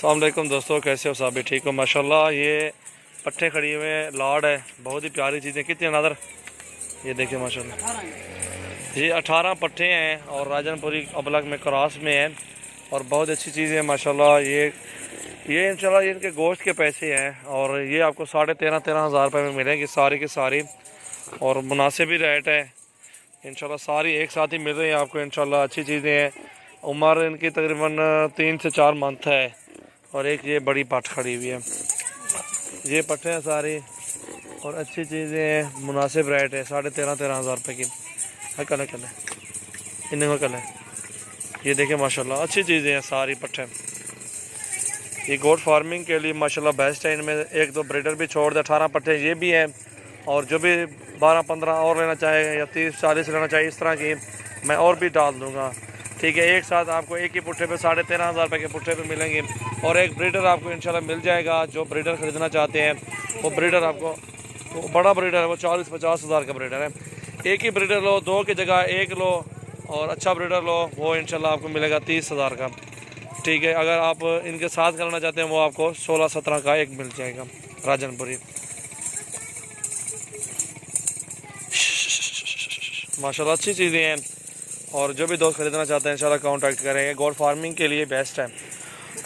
अस्सलाम वालेकुम दोस्तों, कैसे हो? सब भी ठीक हो माशाल्लाह। ये पट्ठे खड़ी हुए लाड है, बहुत ही प्यारी चीज़ें। कितने नज़र, ये देखिए माशाल्लाह। ये 18 पट्ठे हैं और राजनपुरी अबलग में क्रॉस में हैं और बहुत अच्छी चीज़ें हैं माशाल्लाह। ये इंशाल्लाह इनके गोश्त के पैसे हैं और ये आपको 13,500 रुपये में मिलेंगी सारी की सारी और मुनासिब ही रेट है इंशाल्लाह। सारी एक साथ ही मिल रही हैं आपको इंशाल्लाह। अच्छी चीज़ें हैं। उम्र इनकी तकरीबन 3 से 4 मंथ है और एक ये बड़ी पट खड़ी हुई है। ये पट्टे हैं सारी और अच्छी चीज़ें हैं, मुनासिब रेट है। 13,500 रुपये की कल कल इन्हें कल है। ये देखें माशाल्लाह, अच्छी चीज़ें हैं सारी पट्टे। ये गोट फार्मिंग के लिए माशाल्लाह बेस्ट है। इनमें एक दो ब्रीडर भी छोड़ दे। 18 पट्टे ये भी हैं और जो भी 12-15 और लेना चाहे या 30-40 लेना चाहिए इस तरह की मैं और भी डाल दूँगा। ठीक है, एक साथ आपको एक ही पुट्ठे पे 13,500 रुपये के पुट्ठे पे मिलेंगे और एक ब्रीडर आपको इंशाल्लाह मिल जाएगा। जो ब्रीडर ख़रीदना चाहते हैं वो ब्रीडर आपको, वो बड़ा ब्रीडर है, वो 40-50 हज़ार का ब्रीडर है। एक ही ब्रीडर लो, 2 की जगह 1 लो और अच्छा ब्रीडर लो, वो इंशाल्लाह आपको मिलेगा 30,000 का। ठीक है, अगर आप इनके साथ करना चाहते हैं वो आपको 16-17 का एक मिल जाएगा राजनपुरी। माशाल्लाह अच्छी चीज़ें हैं और जो भी दोस्त ख़रीदना चाहते हैं इंशाल्लाह कांटेक्ट करेंगे। गोट फार्मिंग के लिए बेस्ट है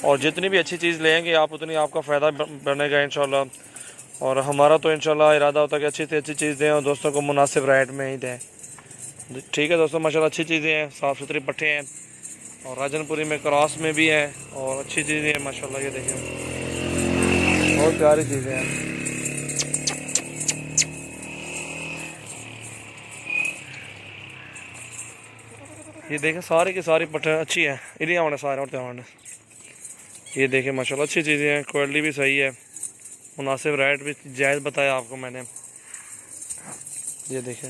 और जितनी भी अच्छी चीज़ लेंगे आप उतनी आपका फ़ायदा बनेगा इंशाल्लाह। और हमारा तो इंशाल्लाह इरादा होता है कि अच्छी से अच्छी चीज़ दें और दोस्तों को मुनासिब रेट में ही दें। ठीक है दोस्तों, माशाल्लाह अच्छी चीज़ें हैं, साफ़ सुथरी पट्टे हैं और राजनपुरी में क्रॉस में भी हैं और अच्छी चीज़ें हैं माशाल्लाह। ये देखें बहुत प्यारी चीज़ें हैं। ये देखें सारी की सारी पट्टे अच्छी है, इन्हीं आने सारे और त्यान। ये देखें माशाल्लाह अच्छी चीज़ें हैं, क्वालिटी भी सही है, मुनासिब रेट भी जायज़ बताया आपको मैंने। ये देखें